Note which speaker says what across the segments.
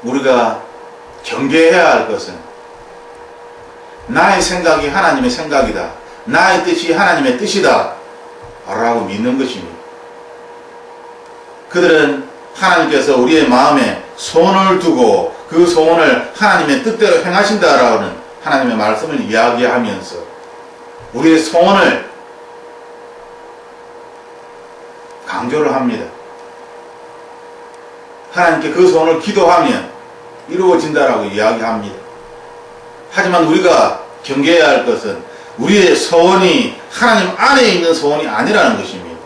Speaker 1: 우리가 경계해야 할 것은 나의 생각이 하나님의 생각이다, 나의 뜻이 하나님의 뜻이다 라고 믿는 것입니다. 그들은 하나님께서 우리의 마음에 소원을 두고 그 소원을 하나님의 뜻대로 행하신다라는 하나님의 말씀을 이야기하면서 우리의 소원을 강조를 합니다. 하나님께 그 소원을 기도하면 이루어진다라고 이야기합니다. 하지만 우리가 경계해야 할 것은 우리의 소원이 하나님 안에 있는 소원이 아니라는 것입니다.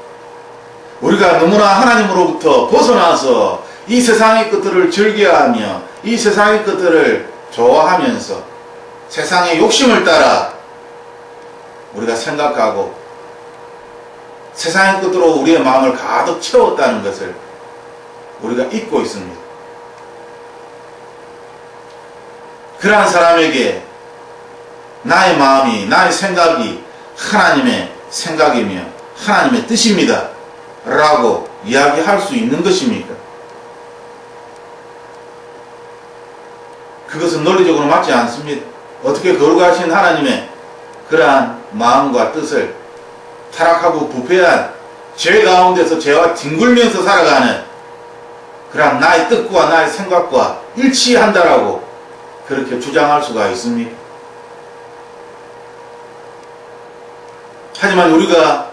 Speaker 1: 우리가 너무나 하나님으로부터 벗어나서 이 세상의 것들을 즐겨하며 이 세상의 것들을 좋아하면서 세상의 욕심을 따라 우리가 생각하고 세상의 것으로 우리의 마음을 가득 채웠다는 것을 우리가 잊고 있습니다. 그러한 사람에게 나의 마음이, 나의 생각이 하나님의 생각이며 하나님의 뜻입니다 라고 이야기할 수 있는 것입니까? 그것은 논리적으로 맞지 않습니다. 어떻게 거룩하신 하나님의 그러한 마음과 뜻을 타락하고 부패한 죄 가운데서 죄와 뒹굴면서 살아가는 그러한 나의 뜻과 나의 생각과 일치한다라고 그렇게 주장할 수가 있습니다. 하지만 우리가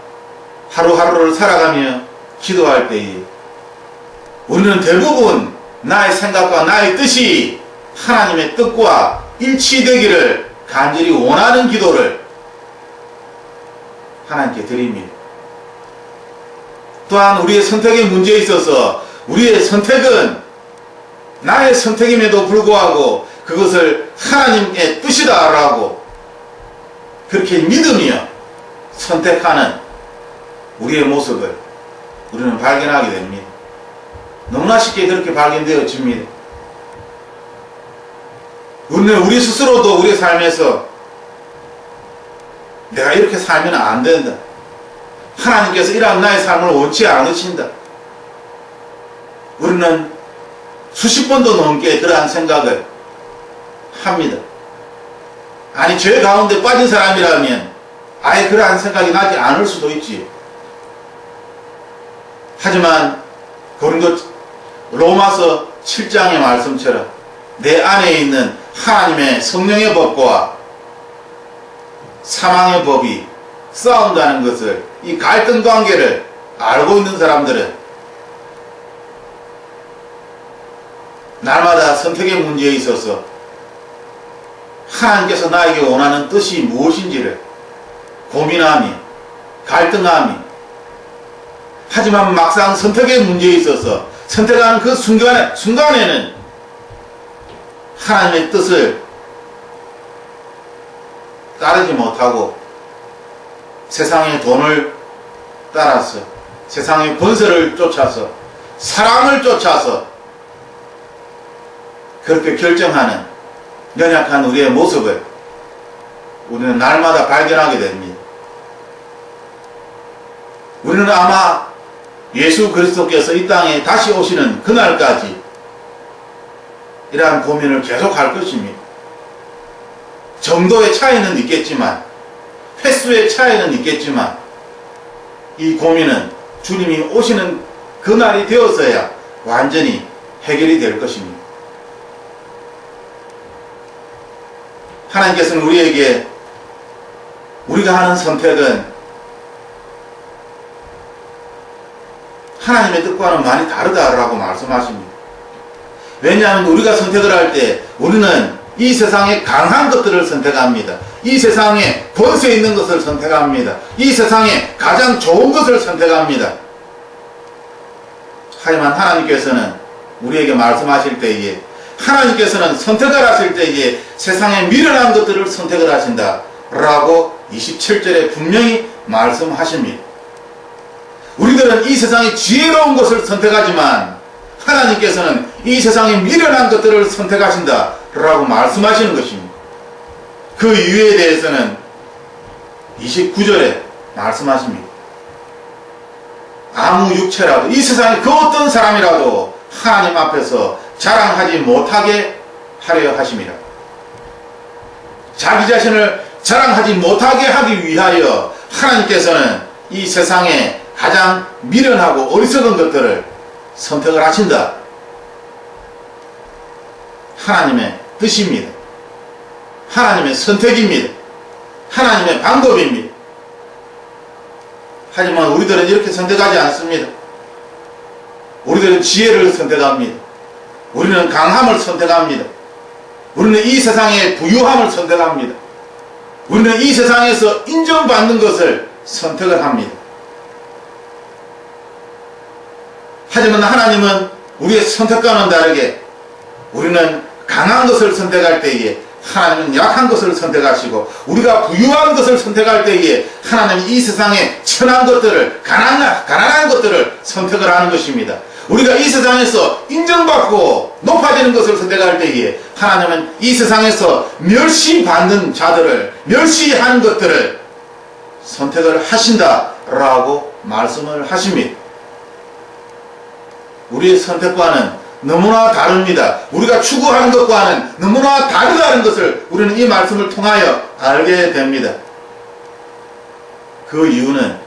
Speaker 1: 하루하루를 살아가며 기도할 때에 우리는 대부분 나의 생각과 나의 뜻이 하나님의 뜻과 일치되기를 간절히 원하는 기도를 하나님께 드립니다. 또한 우리의 선택의 문제에 있어서 우리의 선택은 나의 선택임에도 불구하고 그것을 하나님의 뜻이다라고 그렇게 믿으며 선택하는 우리의 모습을 우리는 발견하게 됩니다. 너무나 쉽게 그렇게 발견되어집니다. 우리는 우리 스스로도 우리의 삶에서 내가 이렇게 살면 안 된다, 하나님께서 이러한 나의 삶을 원치 않으신다, 우리는 수십 번도 넘게 그러한 생각을 합니다. 아니, 죄 가운데 빠진 사람이라면 아예 그러한 생각이 나지 않을 수도 있지. 하지만 로마서 7장의 말씀처럼 내 안에 있는 하나님의 성령의 법과 사망의 법이 싸운다는 것을, 이 갈등 관계를 알고 있는 사람들은 날마다 선택의 문제에 있어서 하나님께서 나에게 원하는 뜻이 무엇인지를 고민하며 갈등하며, 하지만 막상 선택의 문제에 있어서 선택하는 그 순간에는 하나님의 뜻을 따르지 못하고 세상의 돈을 따라서, 세상의 권세를 쫓아서, 사랑을 쫓아서 그렇게 결정하는 연약한 우리의 모습을 우리는 날마다 발견하게 됩니다. 우리는 아마 예수 그리스도께서 이 땅에 다시 오시는 그날까지 이러한 고민을 계속할 것입니다. 정도의 차이는 있겠지만, 횟수의 차이는 있겠지만, 이 고민은 주님이 오시는 그날이 되어서야 완전히 해결이 될 것입니다. 하나님께서는 우리에게 우리가 하는 선택은 하나님의 뜻과는 많이 다르다라고 말씀하십니다. 왜냐하면 우리가 선택을 할 때 우리는 이 세상의 강한 것들을 선택합니다. 이 세상에 권세 있는 것을 선택합니다. 이 세상에 가장 좋은 것을 선택합니다. 하지만 하나님께서는 우리에게 말씀하실 때에, 하나님께서는 선택을 하실 때에 세상에 미련한 것들을 선택을 하신다 라고 27절에 분명히 말씀하십니다. 우리들은 이 세상의 지혜로운 것을 선택하지만 하나님께서는 이 세상의 미련한 것들을 선택하신다 라고 말씀하시는 것입니다. 그 이유에 대해서는 29절에 말씀하십니다. 아무 육체라도, 이 세상의 그 어떤 사람이라도 하나님 앞에서 자랑하지 못하게 하려 하심이라. 자기 자신을 자랑하지 못하게 하기 위하여 하나님께서는 이 세상에 가장 미련하고 어리석은 것들을 선택을 하신다. 하나님의 뜻입니다. 하나님의 선택입니다. 하나님의 방법입니다. 하지만 우리들은 이렇게 선택하지 않습니다. 우리들은 지혜를 선택합니다. 우리는 강함을 선택합니다. 우리는 이 세상의 부유함을 선택합니다. 우리는 이 세상에서 인정받는 것을 선택을 합니다. 하지만 하나님은 우리의 선택과는 다르게 우리는 강한 것을 선택할 때에 하나님은 약한 것을 선택하시고, 우리가 부유한 것을 선택할 때에 하나님은 이 세상의 천한 것들을, 가난한 것들을 선택을 하는 것입니다. 우리가 이 세상에서 인정받고 높아지는 것을 선택할 때에 하나님은 이 세상에서 멸시받는 자들을, 멸시하는 것들을 선택을 하신다라고 말씀을 하십니다. 우리의 선택과는 너무나 다릅니다. 우리가 추구하는 것과는 너무나 다르다는 것을 우리는 이 말씀을 통하여 알게 됩니다. 그 이유는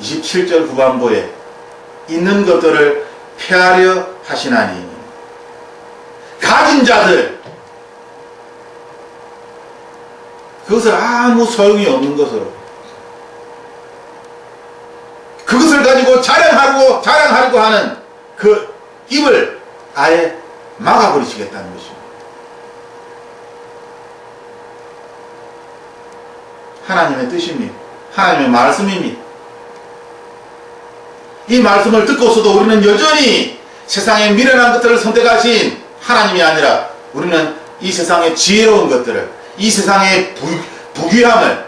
Speaker 1: 27절 후반부에 있는 것들을 폐하려 하시나니, 가진 자들, 그것을 아무 소용이 없는 것으로, 그것을 가지고 자랑하려고 하는 그 입을 아예 막아버리시겠다는 것입니다. 하나님의 뜻입니다. 하나님의 말씀입니다. 이 말씀을 듣고서도 우리는 여전히 세상의 미련한 것들을 선택하신 하나님이 아니라 우리는 이 세상의 지혜로운 것들을, 이 세상의 부귀함을,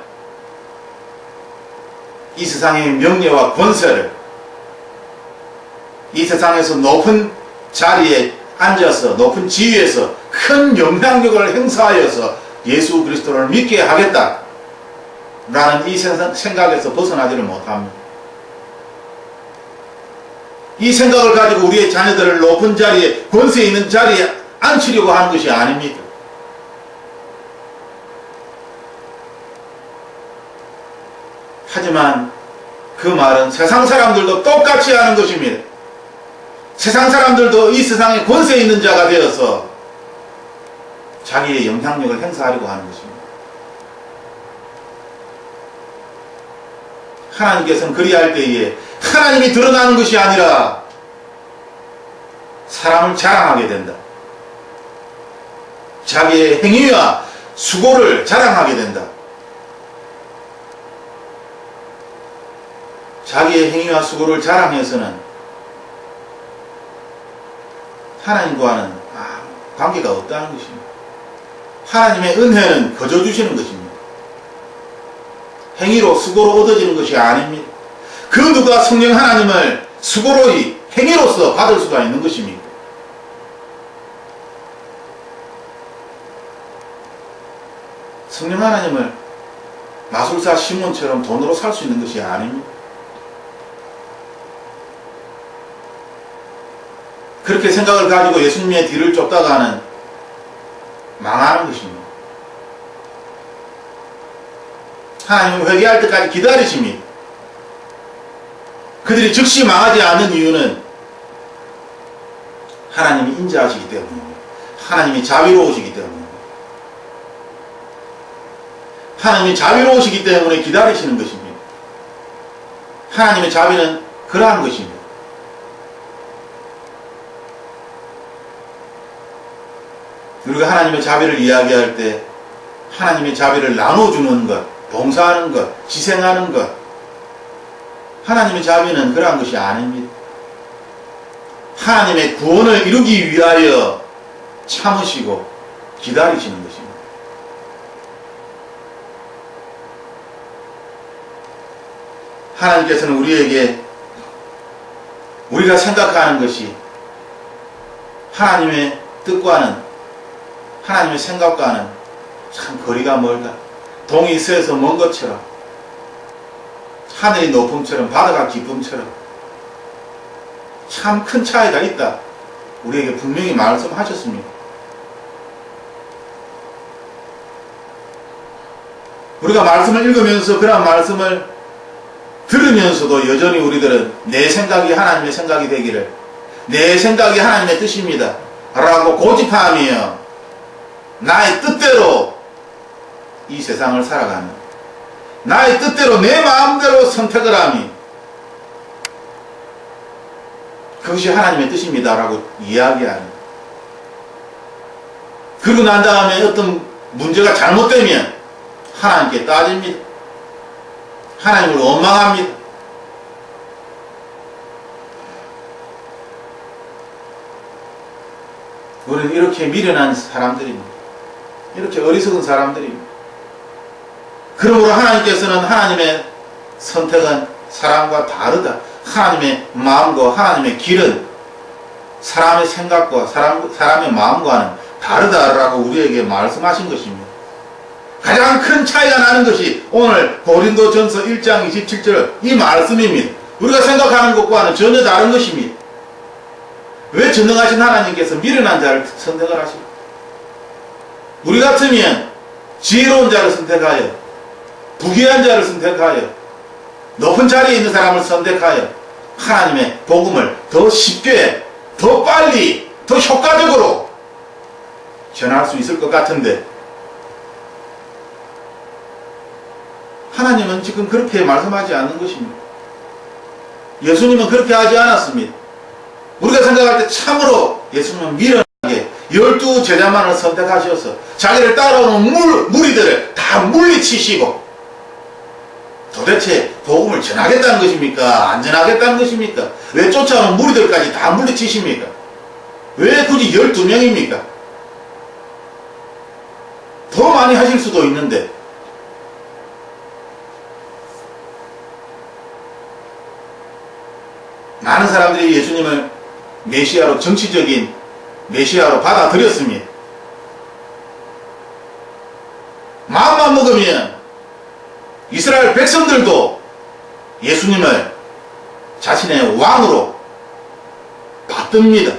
Speaker 1: 이 세상의 명예와 권세를, 이 세상에서 높은 자리에 앉아서 높은 지위에서 큰 영향력을 행사하여서 예수 그리스도를 믿게 하겠다 라는 이 생각에서 벗어나지를 못합니다. 이 생각을 가지고 우리의 자녀들을 높은 자리에, 권세 있는 자리에 앉히려고 하는 것이 아닙니다. 하지만 그 말은 세상 사람들도 똑같이 하는 것입니다. 세상 사람들도 이 세상에 권세 있는 자가 되어서 자기의 영향력을 행사하려고 하는 것입니다. 하나님께서는 그리할 때에 하나님이 드러나는 것이 아니라 사람을 자랑하게 된다. 자기의 행위와 수고를 자랑하게 된다. 자기의 행위와 수고를 자랑해서는 하나님과는 관계가 없다는 것입니다. 하나님의 은혜는 거저 주시는 것입니다. 행위로 수고로 얻어지는 것이 아닙니다. 그 누가 성령 하나님을 수고로 행위로서 받을 수가 있는 것입니까? 성령 하나님을 마술사 시몬처럼 돈으로 살 수 있는 것이 아닙니다. 그렇게 생각을 가지고 예수님의 뒤를 쫓다가는 망하는 것입니다. 하나님은 회개할 때까지 기다리십니다. 그들이 즉시 망하지 않는 이유는 하나님이 인자하시기 때문입니다. 하나님이 자비로우시기 때문입니다. 하나님이 자비로우시기 때문에 기다리시는 것입니다. 하나님의 자비는 그러한 것입니다. 우리가 하나님의 자비를 이야기할 때 하나님의 자비를 나눠주는 것, 봉사하는 것, 희생하는 것, 하나님의 자비는 그러한 것이 아닙니다. 하나님의 구원을 이루기 위하여 참으시고 기다리시는 것입니다. 하나님께서는 우리에게 우리가 생각하는 것이 하나님의 뜻과는, 하나님의 생각과는 참 거리가 멀다. 동이 서에서 먼 것처럼, 하늘이 높음처럼 바다가 깊음처럼 참 큰 차이가 있다 우리에게 분명히 말씀하셨습니다. 우리가 말씀을 읽으면서 그런 말씀을 들으면서도 여전히 우리들은 내 생각이 하나님의 생각이 되기를, 내 생각이 하나님의 뜻입니다 라고 고집하며 나의 뜻대로 이 세상을 살아가는, 나의 뜻대로 내 마음대로 선택을 하며 그것이 하나님의 뜻입니다 라고 이야기하는, 그러고 난 다음에 어떤 문제가 잘못되면 하나님께 따집니다. 하나님을 원망합니다. 우리는 이렇게 미련한 사람들입니다. 이렇게 어리석은 사람들입니다. 그러므로 하나님께서는 하나님의 선택은 사람과 다르다. 하나님의 마음과 하나님의 길은 사람의 생각과 사람의 마음과는 다르다라고 우리에게 말씀하신 것입니다. 가장 큰 차이가 나는 것이 오늘 고린도전서 1장 27절 이 말씀입니다. 우리가 생각하는 것과는 전혀 다른 것입니다. 왜 전능하신 하나님께서 미련한 자를 선택을 하시고, 우리 같으면 지혜로운 자를 선택하여, 부귀한 자를 선택하여, 높은 자리에 있는 사람을 선택하여 하나님의 복음을 더 쉽게, 더 빨리, 더 효과적으로 전할 수 있을 것 같은데, 하나님은 지금 그렇게 말씀하지 않는 것입니다. 예수님은 그렇게 하지 않았습니다. 우리가 생각할 때 참으로 예수님은 미련하게 12 제자만을 선택하셔서 자기를 따라오는 무리들을 다 물리치시고, 도대체 복음을 전하겠다는 것입니까? 안 전하겠다는 것입니까? 왜 쫓아오는 무리들까지 다 물리치십니까? 왜 굳이 12명입니까? 더 많이 하실 수도 있는데, 많은 사람들이 예수님을 메시아로, 정치적인 메시아로 받아들였습니다. 마음만 먹으면 이스라엘 백성들도 예수님을 자신의 왕으로 받듭니다.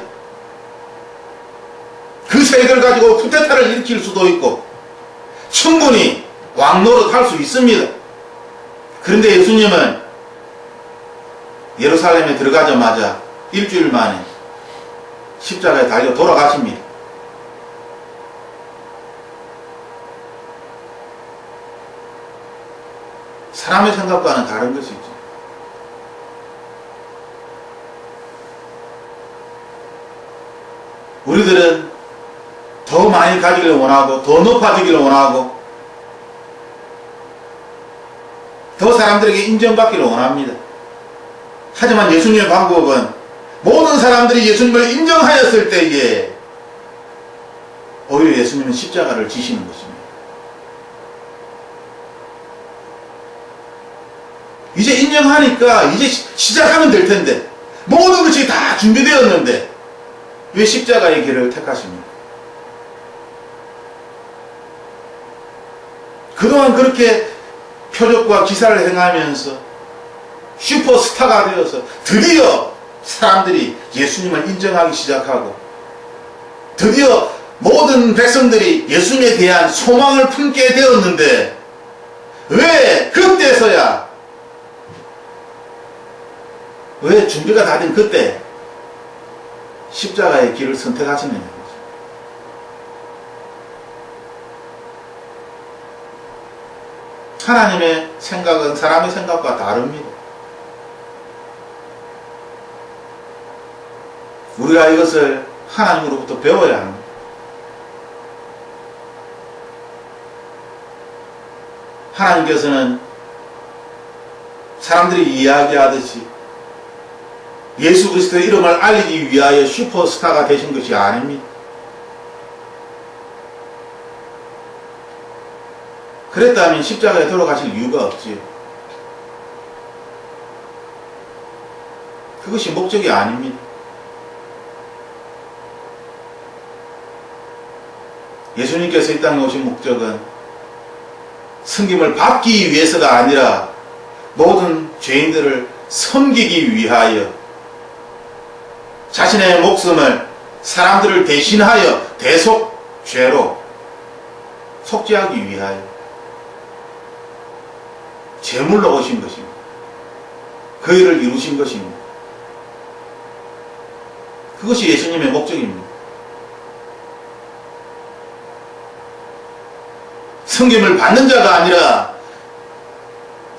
Speaker 1: 그 세력을 가지고 쿠데타를 일으킬 수도 있고 충분히 왕 노릇할 수 있습니다. 그런데 예수님은 예루살렘에 들어가자마자 일주일 만에 십자가에 달려 돌아가십니다. 사람의 생각과는 다른 것이죠. 우리들은 더 많이 가지기를 원하고, 더 높아지기를 원하고, 더 사람들에게 인정받기를 원합니다. 하지만 예수님의 방법은 모든 사람들이 예수님을 인정하였을 때에 오히려 예수님은 십자가를 지시는 것입니다. 이제 인정하니까 이제 시작하면 될 텐데, 모든 것이 다 준비되었는데 왜 십자가의 길을 택하십니까? 그동안 그렇게 표적과 기사를 행하면서 슈퍼스타가 되어서 드디어 사람들이 예수님을 인정하기 시작하고, 드디어 모든 백성들이 예수님에 대한 소망을 품게 되었는데 왜 그때서야, 왜 준비가 다 된 그때 십자가의 길을 선택하시느냐. 하나님의 생각은 사람의 생각과 다릅니다. 우리가 이것을 하나님으로부터 배워야 합니다. 하나님께서는 사람들이 이야기하듯이 예수 그리스도의 이름을 알리기 위하여 슈퍼스타가 되신 것이 아닙니다. 그랬다면 십자가에 돌아가실 이유가 없지요. 그것이 목적이 아닙니다. 예수님께서 이 땅에 오신 목적은 섬김을 받기 위해서가 아니라 모든 죄인들을 섬기기 위하여 자신의 목숨을 사람들을 대신하여 대속죄로 속죄하기 위하여 제물로 오신 것입니다. 그 일을 이루신 것입니다. 그것이 예수님의 목적입니다. 섬김을 받는 자가 아니라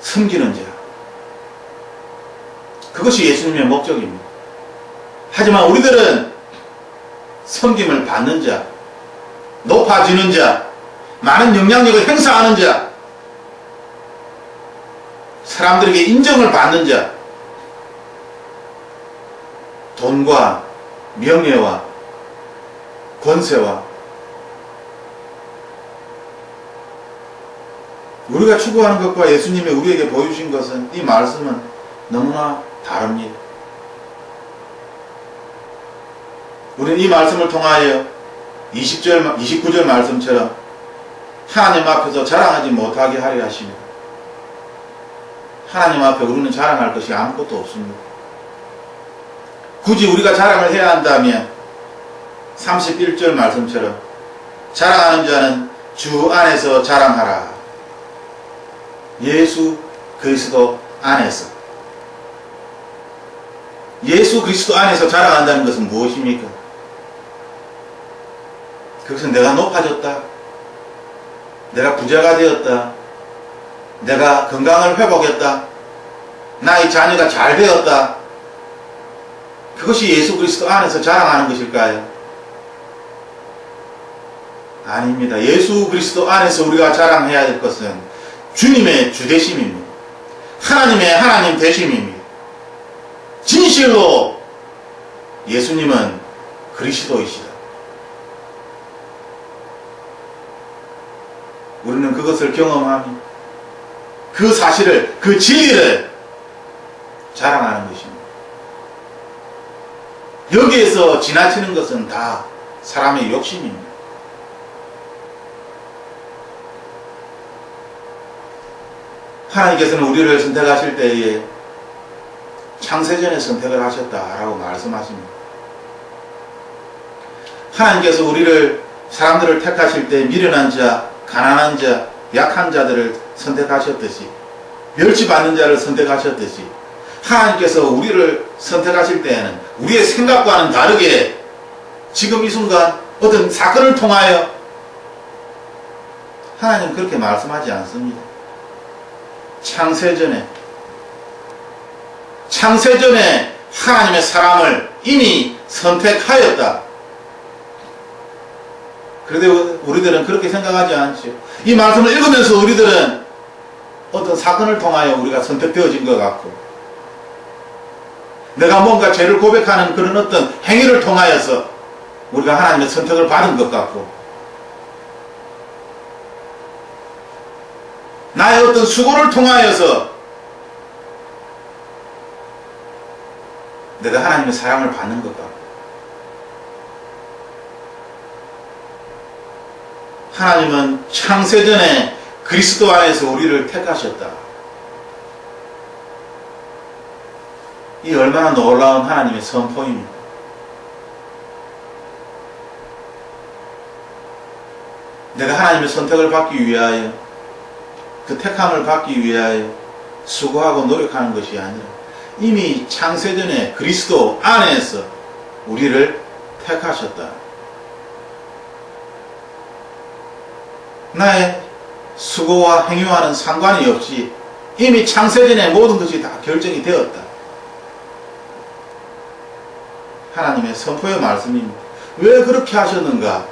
Speaker 1: 섬기는 자. 그것이 예수님의 목적입니다. 하지만 우리들은 섬김을 받는 자, 높아지는 자, 많은 영향력을 행사하는 자, 사람들에게 인정을 받는 자, 돈과 명예와 권세와 우리가 추구하는 것과 예수님이 우리에게 보여주신 것은, 이 말씀은 너무나 다릅니다. 우리는 이 말씀을 통하여 29절 말씀처럼 하나님 앞에서 자랑하지 못하게 하려 하십니다. 하나님 앞에 우리는 자랑할 것이 아무것도 없습니다. 굳이 우리가 자랑을 해야 한다면 31절 말씀처럼 자랑하는 자는 주 안에서 자랑하라. 예수 그리스도 안에서. 예수 그리스도 안에서 자랑한다는 것은 무엇입니까? 그것은 내가 높아졌다, 내가 부자가 되었다, 내가 건강을 회복했다, 나의 자녀가 잘 되었다, 그것이 예수 그리스도 안에서 자랑하는 것일까요? 아닙니다. 예수 그리스도 안에서 우리가 자랑해야 될 것은 주님의 주되심입니다. 하나님의 하나님 되심입니다. 진실로 예수님은 그리스도이시다. 우리는 그것을 경험하며 그 사실을, 그 진리를 자랑하는 것입니다. 여기에서 지나치는 것은 다 사람의 욕심입니다. 하나님께서는 우리를 선택하실 때에 창세전에 선택을 하셨다라고 말씀하십니다. 하나님께서 우리를, 사람들을 택하실 때 미련한 자, 가난한 자, 약한 자들을 선택하셨듯이, 멸치받는 자를 선택하셨듯이, 하나님께서 우리를 선택하실 때에는 우리의 생각과는 다르게 지금 이 순간 어떤 사건을 통하여 하나님 그렇게 말씀하지 않습니다. 창세전에 하나님의 사람을 이미 선택하였다. 그런데 우리들은 그렇게 생각하지 않죠. 이 말씀을 읽으면서 우리들은 어떤 사건을 통하여 우리가 선택되어진 것 같고, 내가 뭔가 죄를 고백하는 그런 어떤 행위를 통하여서 우리가 하나님의 선택을 받은 것 같고, 나의 어떤 수고를 통하여서 내가 하나님의 사랑을 받는 것 같고, 하나님은 창세전에 그리스도 안에서 우리를 택하셨다. 이 얼마나 놀라운 하나님의 선포입니다. 내가 하나님의 선택을 받기 위하여, 그 택함을 받기 위하여 수고하고 노력하는 것이 아니라 이미 창세전에 그리스도 안에서 우리를 택하셨다. 나의 수고와 행위와는 상관이 없이 이미 창세전에 모든 것이 다 결정이 되었다. 하나님의 선포의 말씀입니다. 왜 그렇게 하셨는가?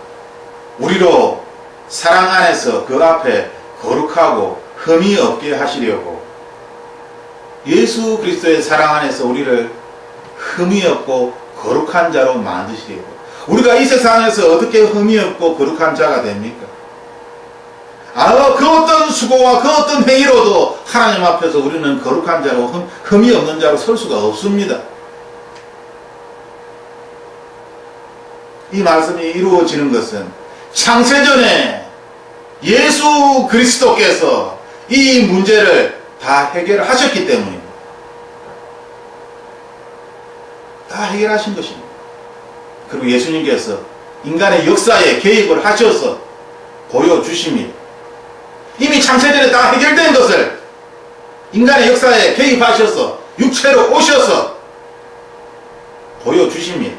Speaker 1: 우리로 사랑 안에서 그 앞에 거룩하고 흠이 없게 하시려고, 예수 그리스도의 사랑 안에서 우리를 흠이 없고 거룩한 자로 만드시려고. 우리가 이 세상에서 어떻게 흠이 없고 거룩한 자가 됩니까? 그 어떤 수고와 그 어떤 행위로도 하나님 앞에서 우리는 거룩한 자로, 흠이 없는 자로 설 수가 없습니다. 이 말씀이 이루어지는 것은 창세전에 예수 그리스도께서 이 문제를 다 해결하셨기 때문입니다. 다 해결하신 것입니다. 그리고 예수님께서 인간의 역사에 개입을 하셔서 보여주십니다. 이미 창세전에 다 해결된 것을 인간의 역사에 개입하셔서 육체로 오셔서 보여주십니다.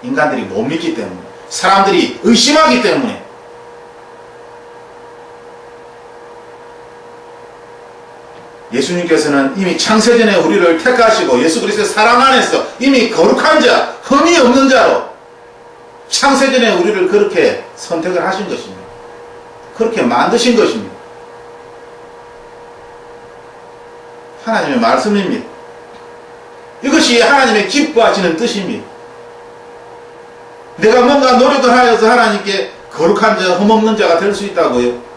Speaker 1: 인간들이 못 믿기 때문에, 사람들이 의심하기 때문에. 예수님께서는 이미 창세전에 우리를 택하시고 예수 그리스도의 사랑 안에서 이미 거룩한 자, 흠이 없는 자로 창세전에 우리를 그렇게 선택을 하신 것입니다. 그렇게 만드신 것입니다. 하나님의 말씀입니다. 이것이 하나님의 기뻐하시는 뜻입니다. 내가 뭔가 노력을 하여서 하나님께 거룩한 자, 흠없는 자가 될 수 있다고요?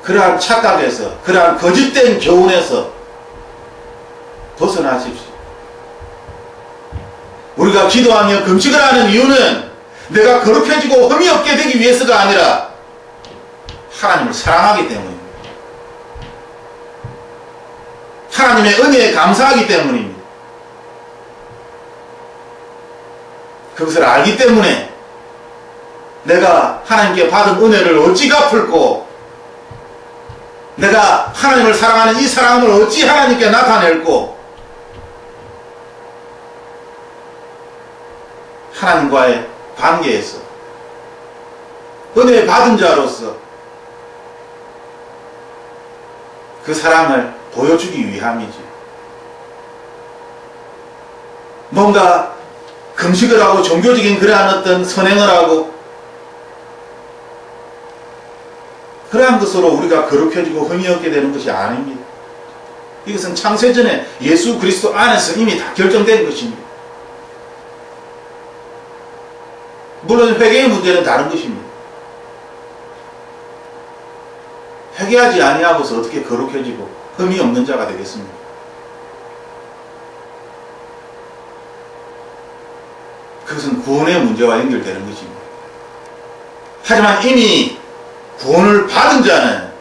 Speaker 1: 그러한 착각에서, 그러한 거짓된 교훈에서 벗어나십시오. 우리가 기도하며 금식을 하는 이유는 내가 거룩해지고 흠이 없게 되기 위해서가 아니라 하나님을 사랑하기 때문입니다. 하나님의 은혜에 감사하기 때문입니다. 그것을 알기 때문에 내가 하나님께 받은 은혜를 어찌 갚을고, 내가 하나님을 사랑하는 이 사랑을 어찌 하나님께 나타낼고, 하나님과의 관계에서 은혜 받은 자로서 그 사랑을 보여주기 위함이지. 뭔가 금식을 하고 종교적인 그러한 어떤 선행을 하고 그러한 것으로 우리가 거룩해지고 흠이 없게 되는 것이 아닙니다. 이것은 창세전에 예수 그리스도 안에서 이미 다 결정된 것입니다. 물론 회개의 문제는 다른 것입니다. 회개하지 아니하고서 어떻게 거룩해지고 흠이 없는 자가 되겠습니까? 그것은 구원의 문제와 연결되는 것입니다. 하지만 이미 구원을 받은 자는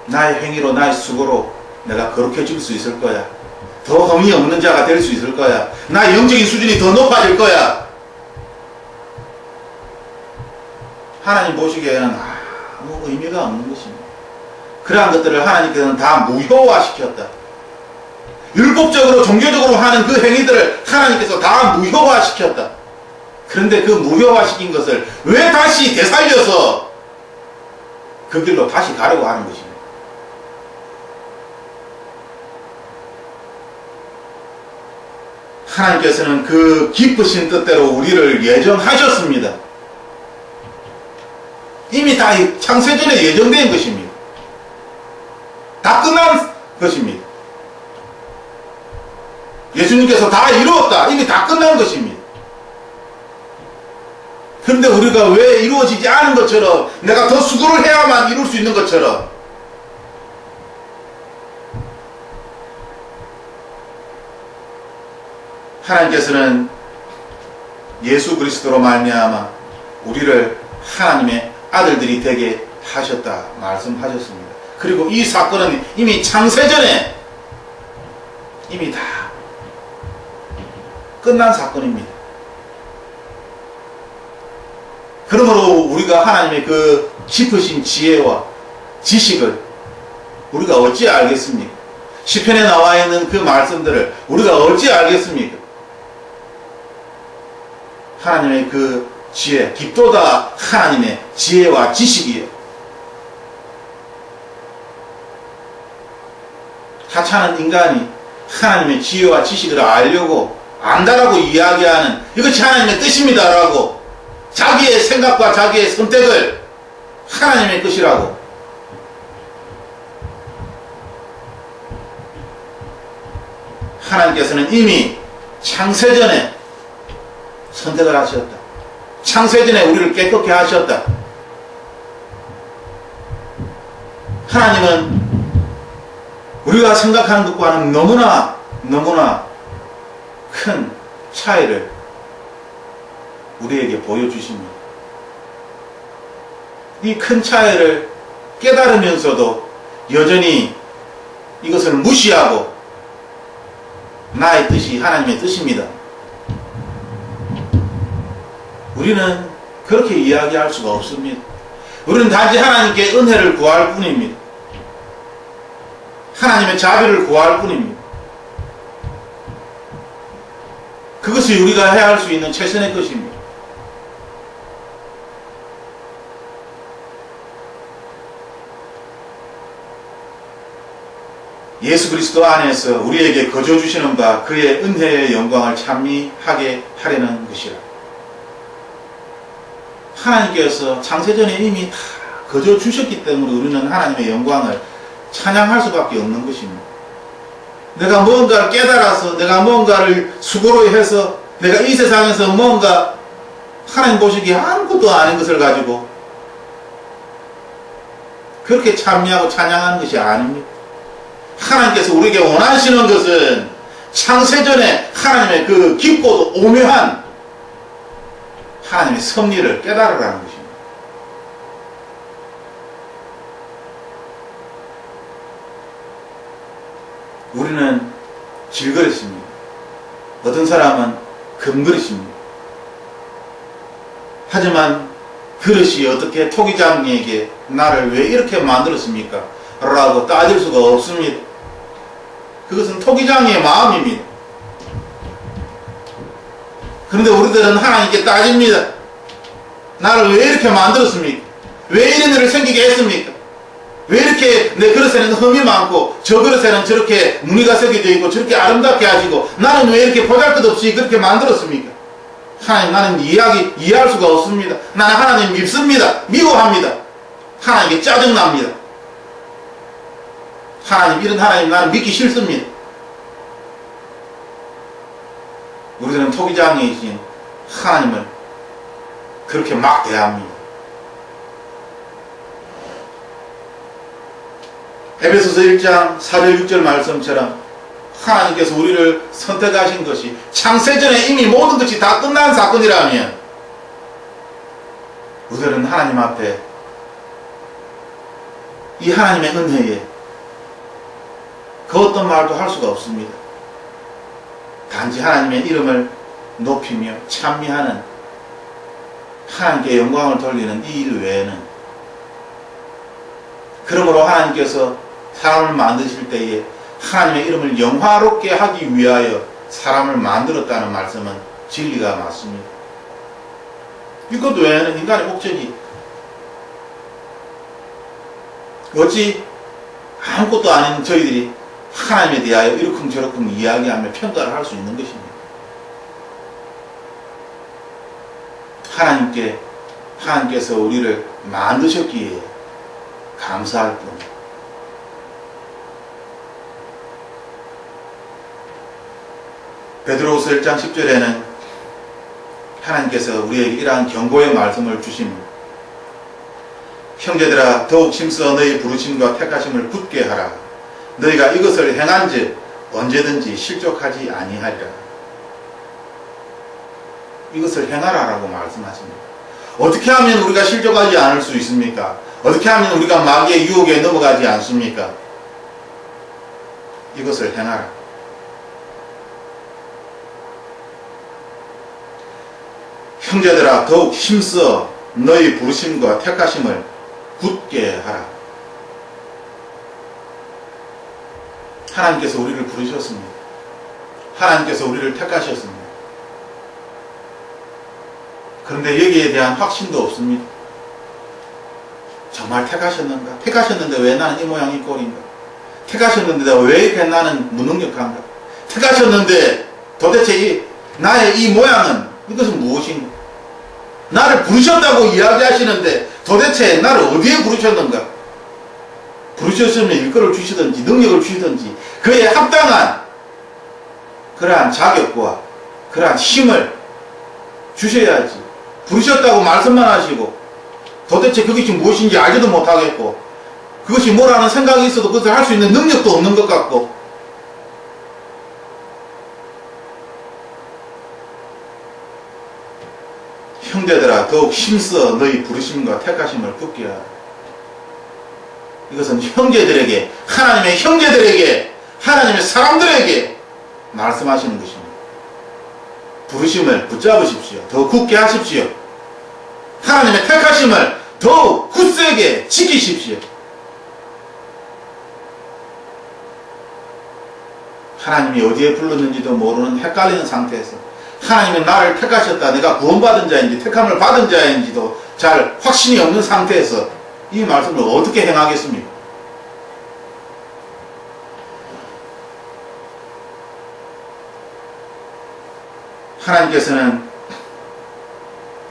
Speaker 1: 나의 행위로, 나의 수고로 내가 거룩해질 수 있을 거야. 더 흠이 없는 자가 될 수 있을 거야. 나의 영적인 수준이 더 높아질 거야. 하나님 보시기에는 아무 의미가 없는 것입니다. 그러한 것들을 하나님께서는 다 무효화시켰다. 율법적으로 종교적으로 하는 그 행위들을 하나님께서 다 무효화시켰다. 그런데 그 무효화시킨 것을 왜 다시 되살려서 그 길로 다시 가려고 하는 것입니다. 하나님께서는 그 기쁘신 뜻대로 우리를 예정하셨습니다. 이미 다 창세전에 예정된 것입니다. 다 끝난 것입니다. 예수님께서 다 이루었다. 이미 다 끝난 것입니다. 그런데 우리가 왜 이루어지지 않은 것처럼, 내가 더 수고를 해야만 이룰 수 있는 것처럼, 하나님께서는 예수 그리스도로 말미암아 우리를 하나님의 아들들이 되게 하셨다 말씀하셨습니다. 그리고 이 사건은 이미 창세전에 이미 다 끝난 사건입니다. 그러므로 우리가 하나님의 그 깊으신 지혜와 지식을 우리가 어찌 알겠습니까? 시편에 나와 있는 그 말씀들을 우리가 어찌 알겠습니까? 하나님의 그 지혜, 깊도다 하나님의 지혜와 지식이요. 하찮은 인간이 하나님의 지혜와 지식을 알려고 안다라고 이야기하는 이것이 하나님의 뜻입니다라고 자기의 생각과 자기의 선택을 하나님의 뜻이라고 하나님께서는 이미 창세전에 선택을 하셨다. 창세전에 우리를 깨끗게 하셨다. 하나님은 우리가 생각하는 것과는 너무나 큰 차이를 우리에게 보여주십니다. 이 큰 차이를 깨달으면서도 여전히 이것을 무시하고 나의 뜻이 하나님의 뜻입니다. 우리는 그렇게 이야기할 수가 없습니다. 우리는 단지 하나님께 은혜를 구할 뿐입니다. 하나님의 자비를 구할 뿐입니다. 그것이 우리가 해야 할 수 있는 최선의 것입니다. 예수 그리스도 안에서 우리에게 거저 주시는 바 그의 은혜의 영광을 찬미하게 하려는 것이라. 하나님께서 창세전에 이미 다 거저 주셨기 때문에 우리는 하나님의 영광을 찬양할 수밖에 없는 것입니다. 내가 뭔가를 깨달아서 내가 뭔가를 수고로 해서 내가 이 세상에서 뭔가 하나님 보시기에 아무것도 아닌 것을 가지고 그렇게 찬미하고 찬양하는 것이 아닙니다. 하나님께서 우리에게 원하시는 것은 창세전에 하나님의 그 깊고도 오묘한 하나님의 섭리를 깨달으라는 것입니다. 우리는 질그릇입니다. 어떤 사람은 금그릇입니다. 하지만 그릇이 어떻게 토기장에게 나를 왜 이렇게 만들었습니까? 라고 따질 수가 없습니다. 그것은 토기장의 마음입니다. 그런데 우리들은 하나님께 따집니다. 나를 왜 이렇게 만들었습니까? 왜 이런 일을 생기게 했습니까? 왜 이렇게 내 그릇에는 흠이 많고 저 그릇에는 저렇게 무늬가 새겨져 있고 저렇게 아름답게 하시고 나는 왜 이렇게 보잘것없이 그렇게 만들었습니까? 하나님, 나는 이해할 수가 없습니다. 나는 하나님 밉습니다. 미워합니다. 하나님께 짜증납니다. 하나님, 이런 하나님 나는 믿기 싫습니다. 우리들은 토기장이신 하나님을 그렇게 막 대합니다. 에베소서 1장 4절 6절 말씀처럼 하나님께서 우리를 선택하신 것이 창세전에 이미 모든 것이 다 끝난 사건이라면 우리들은 하나님 앞에 이 하나님의 은혜에 그 어떤 말도 할 수가 없습니다. 단지 하나님의 이름을 높이며 찬미하는 하나님께 영광을 돌리는 이 일 외에는, 그러므로 하나님께서 사람을 만드실 때에 하나님의 이름을 영화롭게 하기 위하여 사람을 만들었다는 말씀은 진리가 맞습니다. 이것 외에는 인간의 목적이 어찌 아무것도 아닌 저희들이 하나님에 대하여 이러쿵저러쿵 이야기하며 평가를 할 수 있는 것입니다. 하나님께서 우리를 만드셨기에 감사할 뿐. 베드로후서 1장 10절에는 하나님께서 우리에게 이러한 경고의 말씀을 주십니다. 형제들아, 더욱 힘써 너희 부르심과 택하심을 굳게 하라. 너희가 이것을 행한즉 언제든지 실족하지 아니하리라. 이것을 행하라라고 말씀하십니다. 어떻게 하면 우리가 실족하지 않을 수 있습니까? 어떻게 하면 우리가 마귀의 유혹에 넘어가지 않습니까? 이것을 행하라. 형제들아, 더욱 힘써 너희 부르심과 택하심을 굳게 하라. 하나님께서 우리를 부르셨습니다. 하나님께서 우리를 택하셨습니다. 그런데 여기에 대한 확신도 없습니다. 정말 택하셨는가? 택하셨는데 왜 나는 이 모양 이 꼴인가? 택하셨는데 왜 이렇게 나는 무능력한가? 택하셨는데 도대체 나의 이 모양은 이것은 무엇인가? 나를 부르셨다고 이야기하시는데 도대체 나를 어디에 부르셨는가? 부르셨으면 일거를 주시든지 능력을 주시든지 그에 합당한 그러한 자격과 그러한 힘을 주셔야지. 부르셨다고 말씀만 하시고 도대체 그것이 무엇인지 알지도 못하겠고 그것이 뭐라는 생각이 있어도 그것을 할 수 있는 능력도 없는 것 같고, 형제들아, 더욱 힘써 너희 부르심과 택하심을 굳게 하라. 이것은 형제들에게, 하나님의 형제들에게, 하나님의 사람들에게 말씀하시는 것입니다. 부르심을 붙잡으십시오. 더 굳게 하십시오. 하나님의 택하심을 더욱 굳세게 지키십시오. 하나님이 어디에 불렀는지도 모르는 헷갈리는 상태에서 하나님은 나를 택하셨다, 내가 구원받은 자인지 택함을 받은 자인지도 잘 확신이 없는 상태에서 이 말씀을 어떻게 행하겠습니까? 하나님께서는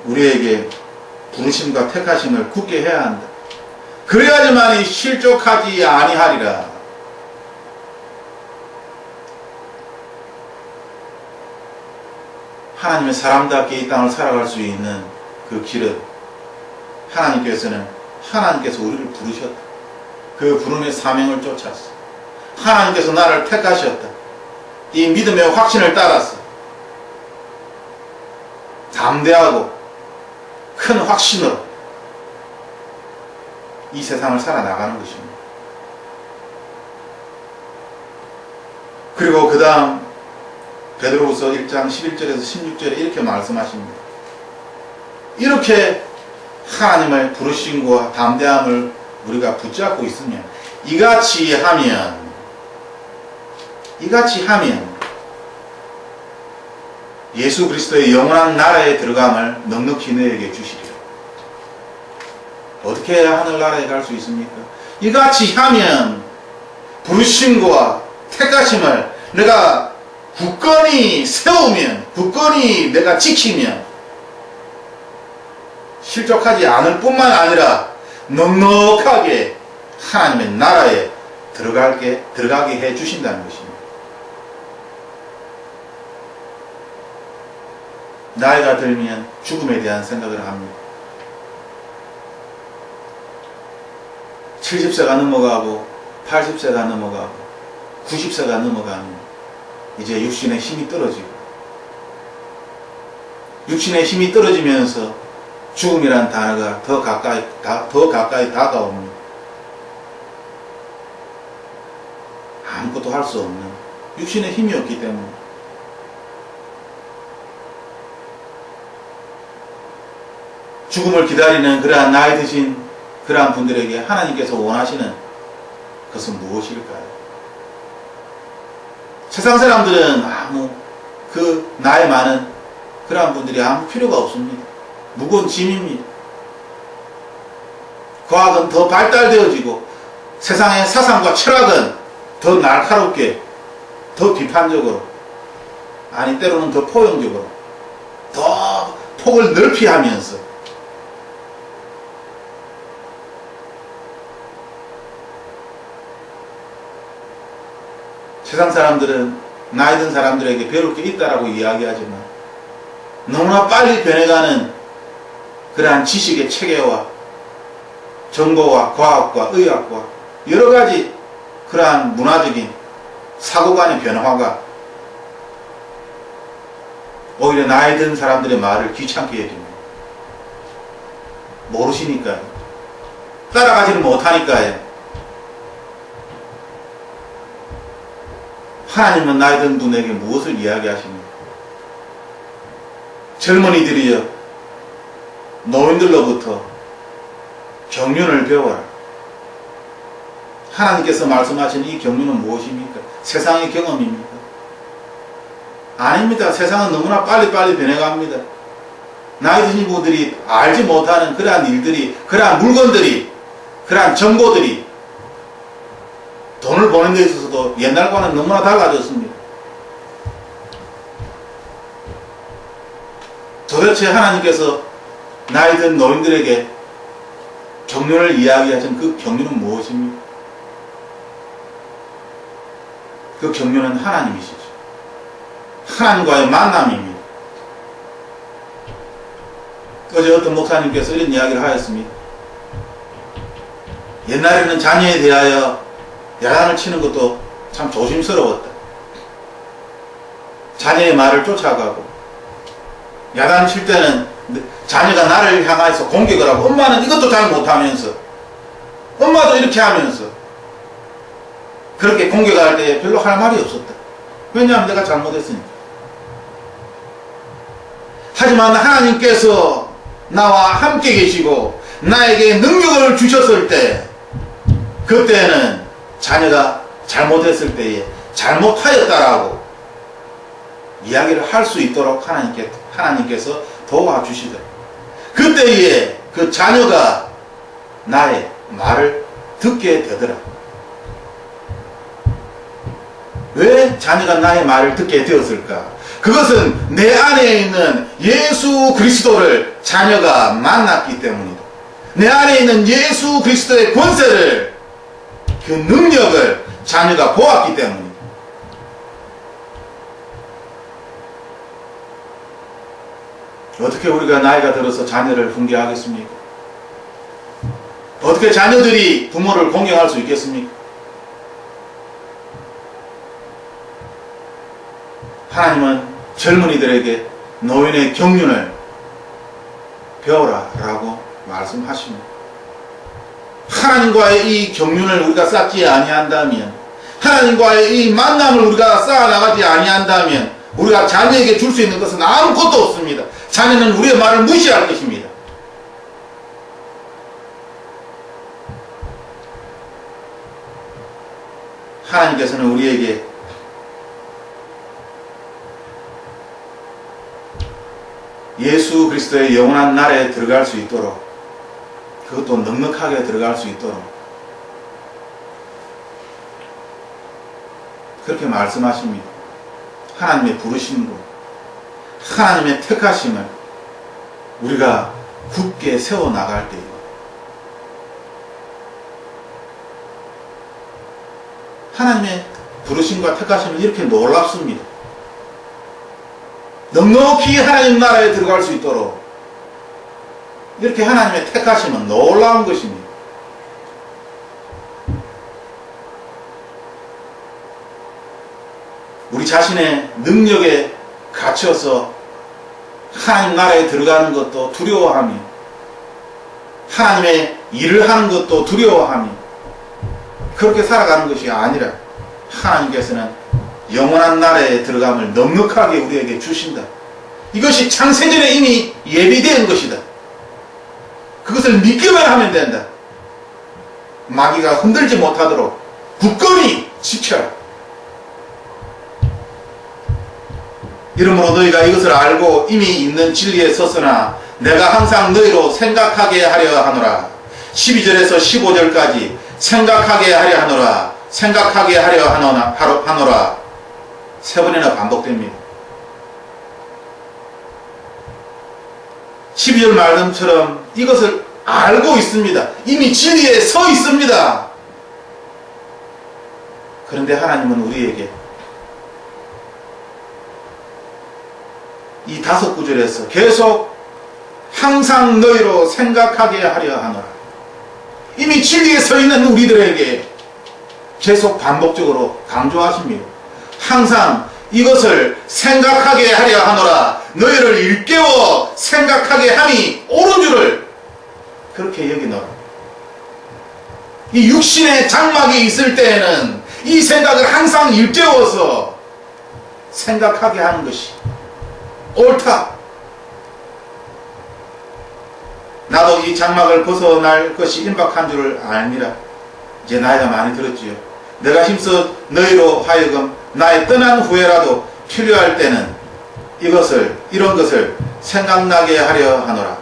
Speaker 1: 우리에게 부르심과 택하심을 굳게 해야 한다. 그래야지만이 실족하지 아니하리라. 하나님의 사람답게 이 땅을 살아갈 수 있는 그 길은 하나님께서 우리를 부르셨다. 그 부름의 사명을 쫓았어. 하나님께서 나를 택하셨다. 이 믿음의 확신을 따랐어. 담대하고 큰 확신으로 이 세상을 살아나가는 것입니다. 그리고 그 다음 베드로후서 1장 11절에서 16절에 이렇게 말씀하십니다. 이렇게 하나님의 부르심과 담대함을 우리가 붙잡고 있으면 이같이 하면 예수 그리스도의 영원한 나라에 들어감을 넉넉히 너에게 주시리라. 어떻게 해야 하늘나라에 갈 수 있습니까? 이같이 하면 부르심과 택하심을 내가 굳건히 세우면, 굳건히 내가 지키면 실족하지 않을 뿐만 아니라 넉넉하게 하나님의 나라에 들어가게 해 주신다는 것입니다. 나이가 들면 죽음에 대한 생각을 합니다. 70세가 넘어가고 80세가 넘어가고 90세가 넘어가면 이제 육신의 힘이 떨어지고, 육신의 힘이 떨어지면서 죽음이란 단어가 더 가까이 다가옵니다. 아무것도 할 수 없는 육신의 힘이 없기 때문에 죽음을 기다리는 그러한 나이 드신 그러한 분들에게 하나님께서 원하시는 것은 무엇일까요? 세상 사람들은 그 나이 많은 그러한 분들이 아무 필요가 없습니다. 무거운 짐입니다. 과학은 더 발달되어지고 세상의 사상과 철학은 더 날카롭게, 더 비판적으로, 아니 때로는 더 포용적으로, 더 폭을 넓히 하면서 세상 사람들은 나이 든 사람들에게 배울 게 있다라고 이야기하지만 너무나 빨리 변해가는 그러한 지식의 체계와 정보와 과학과 의학과 여러 가지 그러한 문화적인 사고관의 변화가 오히려 나이 든 사람들의 말을 귀찮게 해줍니다. 모르시니까요. 따라가지는 못하니까요. 하나님은 나이 든 분에게 무엇을 이야기하십니까? 젊은이들이여, 노인들로부터 경륜을 배워라. 하나님께서 말씀하신 이 경륜은 무엇입니까? 세상의 경험입니까? 아닙니다. 세상은 너무나 빨리빨리 변해갑니다. 나이 드신 분들이 알지 못하는 그러한 일들이, 그러한 물건들이, 그러한 정보들이 돈을 버는 데 있어서도 옛날과는 너무나 달라졌습니다. 도대체 하나님께서 나이 든 노인들에게 경륜을 이야기하신 그 경륜은 무엇입니까? 그 경륜은 하나님이시죠. 하나님과의 만남입니다. 어제 어떤 목사님께서 이런 이야기를 하였습니다. 옛날에는 자녀에 대하여 야단을 치는 것도 참 조심스러웠다. 자녀의 말을 쫓아가고, 야단을 칠 때는 자녀가 나를 향해서 공격을 하고, 엄마는 이것도 잘 못하면서, 엄마도 이렇게 하면서, 그렇게 공격할 때 별로 할 말이 없었다. 왜냐하면 내가 잘못했으니까. 하지만 하나님께서 나와 함께 계시고 나에게 능력을 주셨을 때, 그때는 자녀가 잘못했을 때에 잘못하였다라고 이야기를 할 수 있도록 하나님께서 도와주시더라. 그때에 그 자녀가 나의 말을 듣게 되더라. 왜 자녀가 나의 말을 듣게 되었을까? 그것은 내 안에 있는 예수 그리스도를 자녀가 만났기 때문이다. 내 안에 있는 예수 그리스도의 권세를, 그 능력을 자녀가 보았기 때문이다. 어떻게 우리가 나이가 들어서 자녀를 훈계하겠습니까? 어떻게 자녀들이 부모를 공경할 수 있겠습니까? 하나님은 젊은이들에게 노인의 경륜을 배워라 라고 말씀하십니다. 하나님과의 이 경륜을 우리가 쌓지 아니한다면, 하나님과의 이 만남을 우리가 쌓아나가지 아니한다면 우리가 자녀에게 줄 수 있는 것은 아무것도 없습니다. 자녀는 우리의 말을 무시할 것입니다. 하나님께서는 우리에게 예수 그리스도의 영원한 나라에 들어갈 수 있도록, 그것도 넉넉하게 들어갈 수 있도록 그렇게 말씀하십니다. 하나님의 부르심으로, 하나님의 택하심을 우리가 굳게 세워나갈 때에 하나님의 부르심과 택하심은 이렇게 놀랍습니다. 넉넉히 하나님 나라에 들어갈 수 있도록 이렇게 하나님의 택하심은 놀라운 것입니다. 우리 자신의 능력에 갇혀서 하나님 나라에 들어가는 것도 두려워하며, 하나님의 일을 하는 것도 두려워하며 그렇게 살아가는 것이 아니라, 하나님께서는 영원한 나라에 들어감을 넉넉하게 우리에게 주신다. 이것이 창세전에 이미 예비된 것이다. 그것을 믿기만 하면 된다. 마귀가 흔들지 못하도록 굳건히 지켜라. 이러므로 너희가 이것을 알고 이미 있는 진리에 섰으나 내가 항상 너희로 생각하게 하려 하노라. 12절에서 15절까지 생각하게 하려 하노라, 생각하게 하려 하노라 세 번이나 반복됩니다. 12절 말씀처럼 이것을 알고 있습니다. 이미 진리에 서 있습니다. 그런데 하나님은 우리에게 이 5구절에서 계속 항상 너희로 생각하게 하려 하노라. 이미 진리에 서 있는 우리들에게 계속 반복적으로 강조하십니다. 항상 이것을 생각하게 하려 하노라. 너희를 일깨워 생각하게 함이 옳은 줄을 그렇게 여기노라. 이 육신의 장막이 있을 때에는 이 생각을 항상 일깨워서 생각하게 하는 것이 옳다. 나도 이 장막을 벗어날 것이 임박한 줄을 알미라. 이제 나이가 많이 들었지요. 내가 힘써 너희로 하여금 나의 떠난 후에라도 필요할 때는 이런 것을 생각나게 하려 하노라.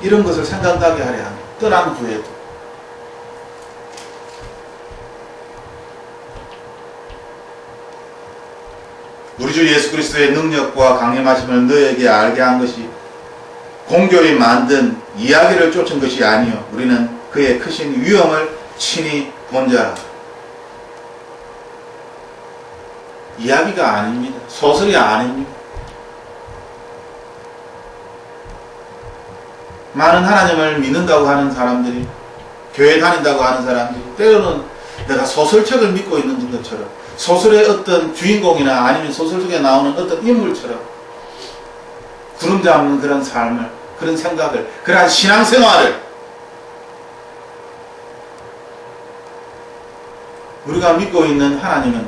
Speaker 1: 이런 것을 생각나게 하려 하노라. 떠난 후에도. 우리 주 예수 그리스도의 능력과 강림하심을 너에게 알게 한 것이 공교히 만든 이야기를 쫓은 것이 아니요 우리는 그의 크신 위엄을 친히 본 자라. 이야기가 아닙니다. 소설이 아닙니다. 많은 하나님을 믿는다고 하는 사람들이, 교회 다닌다고 하는 사람들이 때로는 내가 소설책을 믿고 있는 것처럼, 소설의 어떤 주인공이나 아니면 소설 속에 나오는 어떤 인물처럼 구름 잡는 그런 삶을, 그런 생각을, 그러한 신앙생활을 우리가 믿고 있는 하나님은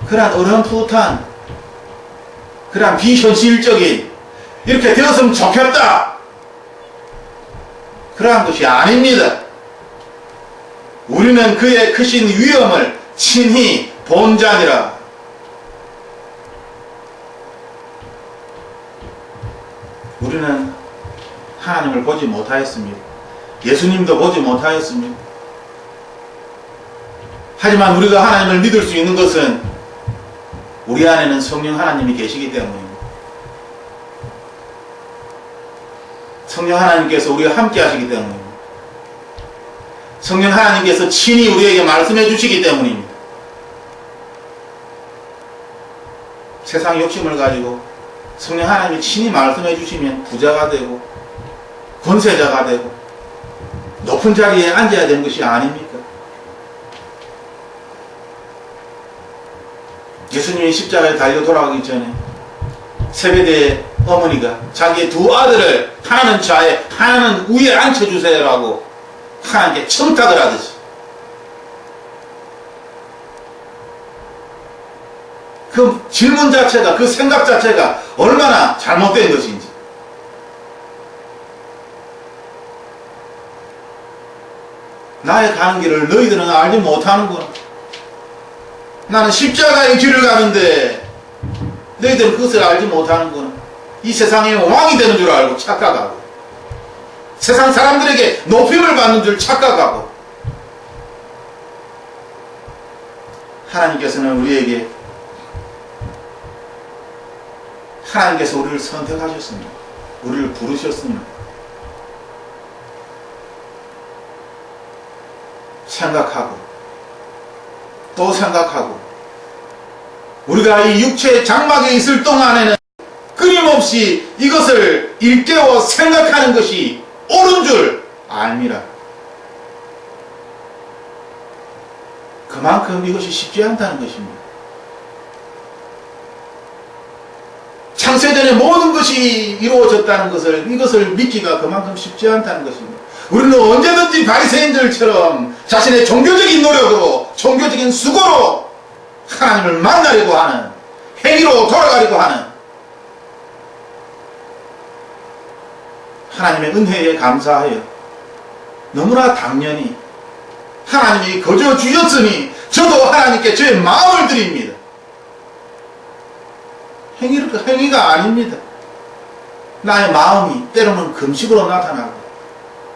Speaker 1: 그러한 어렴풋한, 그러한 비현실적인, 이렇게 되었으면 좋겠다, 그러한 것이 아닙니다. 우리는 그의 크신 위엄을 친히 본 자니라. 우리는 하나님을 보지 못하였습니다. 예수님도 보지 못하였습니다. 하지만 우리가 하나님을 믿을 수 있는 것은 우리 안에는 성령 하나님이 계시기 때문입니다. 성령 하나님께서 우리와 함께 하시기 때문입니다. 성령 하나님께서 친히 우리에게 말씀해 주시기 때문입니다. 세상 욕심을 가지고 성령 하나님이 친히 말씀해 주시면 부자가 되고 권세자가 되고 높은 자리에 앉아야 되는 것이 아닙니까? 예수님이 십자가에 달려 돌아가기 전에 세베대의 어머니가 자기의 두 아들을 하나는 좌에 하나는 위에 앉혀주세요라고 하나님께 청탁을 하듯이, 그 질문 자체가, 그 생각 자체가 얼마나 잘못된 것인지. 나의 가는 길을 너희들은 알지 못하는구나. 나는 십자가의 길을 가는데 너희들은 그것을 알지 못하는구나. 이 세상의 왕이 되는 줄 알고 착각하고, 세상 사람들에게 높임을 받는 줄 착각하고, 하나님께서는 하나님께서 우리를 선택하셨습니다. 우리를 부르셨습니다. 생각하고 또 생각하고, 우리가 이 육체의 장막에 있을 동안에는 끊임없이 이것을 일깨워 생각하는 것이 옳은 줄 압니다. 그만큼 이것이 쉽지 않다는 것입니다. 창세전에 모든 것이 이루어졌다는 것을, 이것을 믿기가 그만큼 쉽지 않다는 것입니다. 우리는 언제든지 바리새인들처럼 자신의 종교적인 노력으로, 종교적인 수고로 하나님을 만나려고 하는, 행위로 돌아가려고 하는, 하나님의 은혜에 감사하여 너무나 당연히 하나님이 거저 주셨으니 저도 하나님께 저의 마음을 드립니다. 행위가 아닙니다. 나의 마음이 때로는 금식으로 나타나고,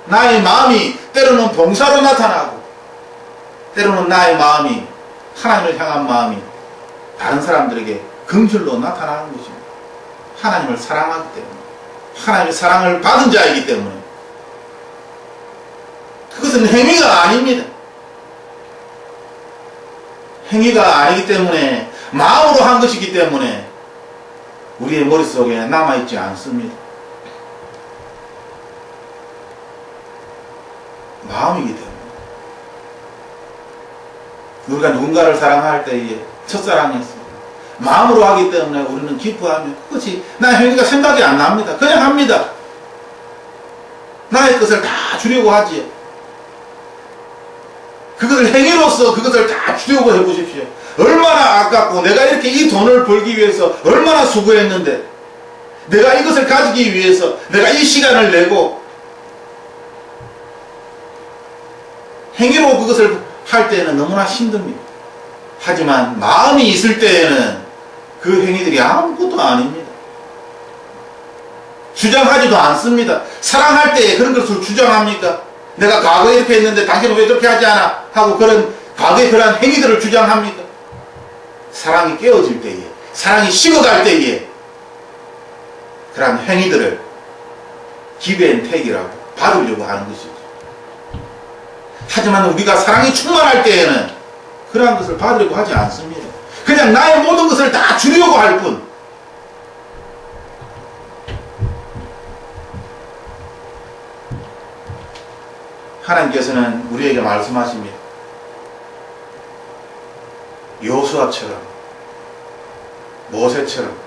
Speaker 1: 나의 마음이 때로는 봉사로 나타나고, 때로는 나의 마음이, 하나님을 향한 마음이 다른 사람들에게 긍휼로 나타나는 것입니다. 하나님을 사랑하기 때문에, 하나님의 사랑을 받은 자이기 때문에. 그것은 행위가 아닙니다. 행위가 아니기 때문에, 마음으로 한 것이기 때문에 우리의 머릿속에 남아있지 않습니다. 마음이기 때문에. 우리가 누군가를 사랑할 때에 첫사랑이었습니다. 마음으로 하기 때문에 우리는 기뻐하며, 그것이 나의 행위가 생각이 안 납니다. 그냥 합니다. 나의 것을 다 주려고 하지요. 그것을 행위로서 그것을 다 주려고 해보십시오. 얼마나 아깝고, 내가 이렇게 이 돈을 벌기 위해서 얼마나 수고했는데, 내가 이것을 가지기 위해서 내가 이 시간을 내고, 행위로 그것을 할 때에는 너무나 힘듭니다. 하지만 마음이 있을 때에는 그 행위들이 아무것도 아닙니다. 주장하지도 않습니다. 사랑할 때에 그런 것을 주장합니까? 내가 과거에 이렇게 했는데 당신은 왜 저렇게 하지 않아? 하고 그런 과거의 그러한 행위들을 주장합니까? 사랑이 깨어질 때에, 사랑이 식어갈 때에 그러한 행위들을 기브앤테이크라고 받으려고 하는 것이죠. 하지만 우리가 사랑이 충만할 때에는 그러한 것을 받으려고 하지 않습니다. 그냥 나의 모든 것을 다 주려고 할 뿐. 하나님께서는 우리에게 말씀하십니다. 여호수아처럼, 모세처럼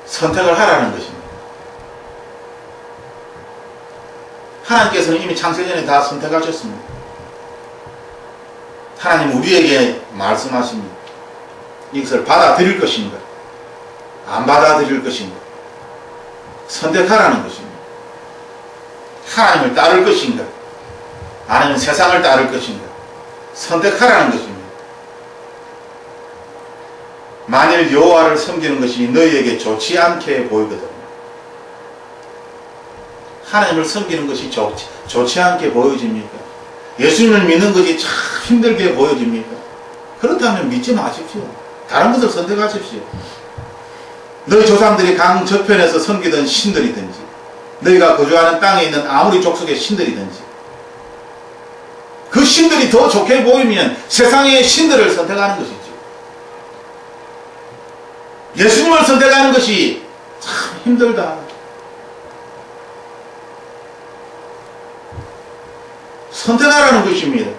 Speaker 1: 선택을 하라는 것입니다. 하나님께서는 이미 창세전에 다 선택하셨습니다. 하나님 우리에게 말씀하십니다. 이것을 받아들일 것인가, 안 받아들일 것인가, 선택하라는 것입니다. 하나님을 따를 것인가, 아니면 세상을 따를 것인가, 선택하라는 것입니다. 만일 여호와를 섬기는 것이 너희에게 좋지 않게 보이거든, 하나님을 섬기는 것이 좋지 않게 보여집니까? 예수님을 믿는 것이 참 힘들게 보여집니까? 그렇다면 믿지 마십시오. 다른 것을 선택하십시오. 너희 조상들이 강 저편에서 섬기던 신들이든지, 너희가 거주하는 땅에 있는 아무리 족속의 신들이든지, 그 신들이 더 좋게 보이면 세상의 신들을 선택하는 것이죠. 예수님을 선택하는 것이 참 힘들다. 선택하라는 것입니다.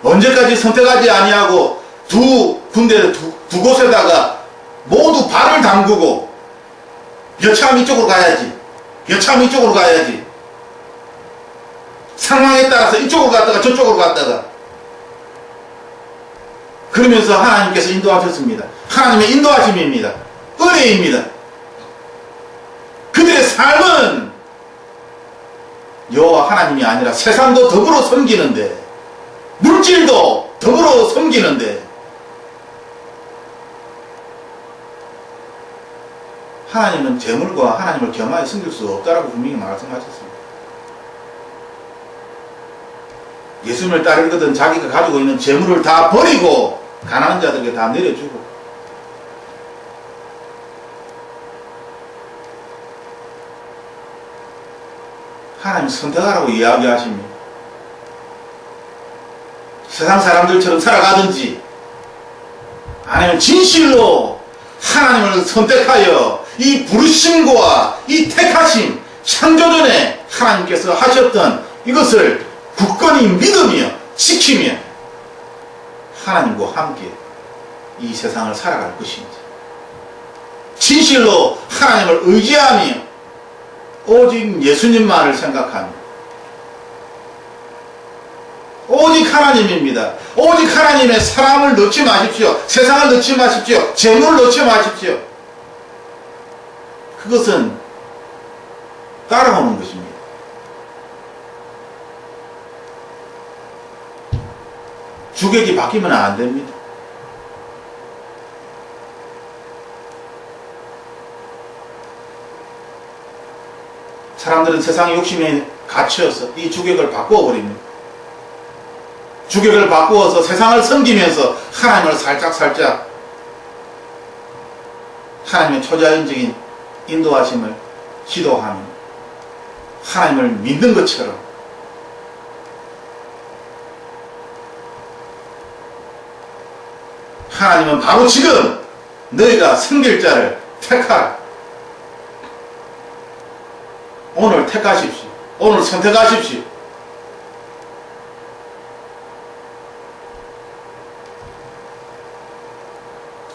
Speaker 1: 언제까지 선택하지 아니하고 두 군데, 두 곳에다가 모두 발을 담그고 여차하면 이쪽으로 가야지, 여차하면 이쪽으로 가야지, 상황에 따라서 이쪽으로 갔다가 저쪽으로 갔다가, 그러면서 하나님께서 인도하셨습니다. 하나님의 인도하심입니다. 은혜입니다. 그들의 삶은 여호와 하나님이 아니라 세상도 더불어 섬기는데, 물질도 더불어 섬기는데, 하나님은 재물과 하나님을 겸하여 섬길 수 없다라고 분명히 말씀하셨습니다. 예수님을 따르거든 자기가 가지고 있는 재물을 다 버리고 가난한 자들에게 다 내려주고, 하나님 선택하라고 이야기하십니다. 세상 사람들처럼 살아가든지, 아니면 진실로 하나님을 선택하여 이 부르심과 이 택하심, 창조전에 하나님께서 하셨던 이것을 굳건히 믿으며 지키며 하나님과 함께 이 세상을 살아갈 것인지, 진실로 하나님을 의지하며 오직 예수님만을 생각하며, 오직 하나님입니다. 오직 하나님의 사랑을 넣지 마십시오. 세상을 넣지 마십시오. 재물을 넣지 마십시오. 그것은 따라오는 것입니다. 주객이 바뀌면 안 됩니다. 사람들은 세상의 욕심에 갇혀서 이 주객을 바꾸어 버립니다. 주객을 바꾸어서 세상을 섬기면서 하나님을 살짝 하나님의 초자연적인 인도하심을 기도하며 하나님을 믿는 것처럼 하나님은 바로 지금 너희가 섬길 자를 택하라. 오늘 택하십시오. 오늘 선택하십시오.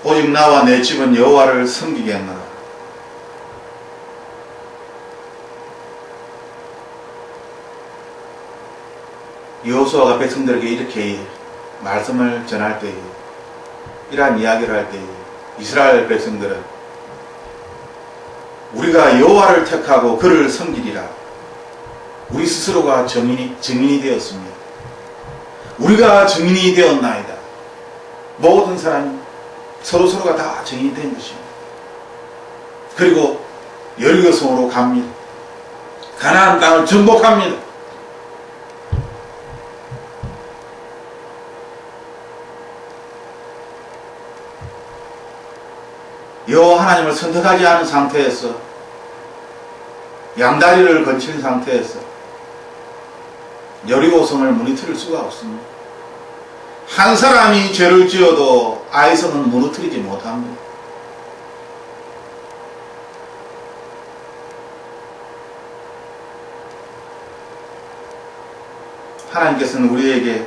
Speaker 1: 오직 나와 내 집은 여호와를 섬기겠노라. 여호수아가 백성들에게 이렇게 말씀을 전할 때에, 이러한 이야기를 할 때에 이스라엘 백성들은 우리가 여호와를 택하고 그를 섬기리라. 우리 스스로가 증인이 되었습니다. 우리가 증인이 되었나이다. 모든 사람이 서로가 다 증인이 된 것입니다. 그리고 여리고성으로 갑니다. 가나안 땅을 정복합니다. 여호와 하나님을 선택하지 않은 상태에서, 양다리를 걸친 상태에서 여리고성을 무너뜨릴 수가 없습니다. 한 사람이 죄를 지어도 아이성은 무너뜨리지 못합니다. 하나님께서는 우리에게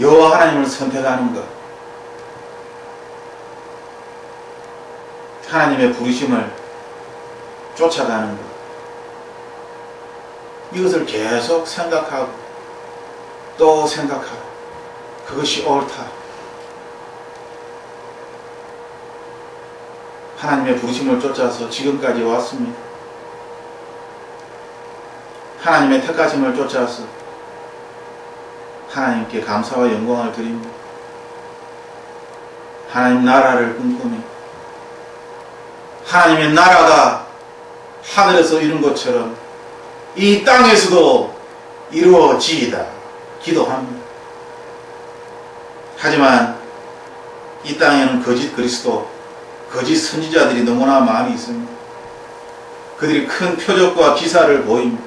Speaker 1: 여호와 하나님을 선택하는 것, 하나님의 부르심을 쫓아가는 것. 이것을 계속 생각하고 또 생각하고 그것이 옳다. 하나님의 부르심을 쫓아서 지금까지 왔습니다. 하나님의 택하심을 쫓아서 하나님께 감사와 영광을 드립니다. 하나님 나라를 꿈꾸며 하나님의 나라가 하늘에서 이룬 것처럼 이 땅에서도 이루어지이다 기도합니다. 하지만 이 땅에는 거짓 그리스도, 거짓 선지자들이 너무나 많이 있습니다. 그들이 큰 표적과 기사를 보입니다.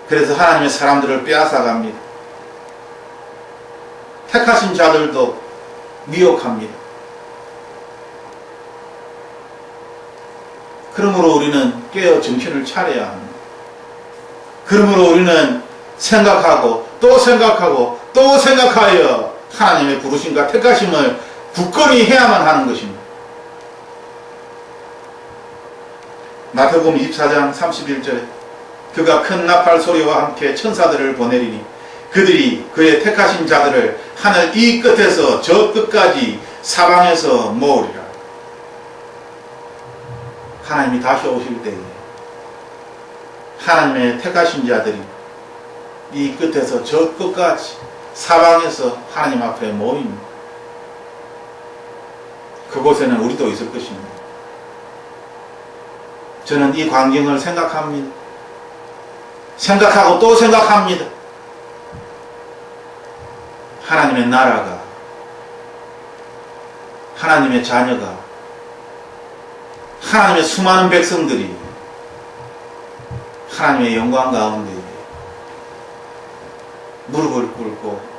Speaker 1: 그래서 하나님의 사람들을 빼앗아갑니다. 택하신 자들도 미혹합니다. 그러므로 우리는 깨어 정신을 차려야 합니다. 그러므로 우리는 생각하고 또 생각하고 또 생각하여 하나님의 부르심과 택하심을 굳건히 해야만 하는 것입니다. 마태복음 24장 31절에 그가 큰 나팔 소리와 함께 천사들을 보내리니 그들이 그의 택하신 자들을 하늘 이 끝에서 저 끝까지 사방에서 모으리라. 하나님이 다시 오실 때에 하나님의 택하신 자들이 이 끝에서 저 끝까지 사방에서 하나님 앞에 모입니다. 그곳에는 우리도 있을 것입니다. 저는 이 광경을 생각합니다. 생각하고 또 생각합니다. 하나님의 나라가, 하나님의 자녀가, 하나님의 수많은 백성들이 하나님의 영광 가운데 무릎을 꿇고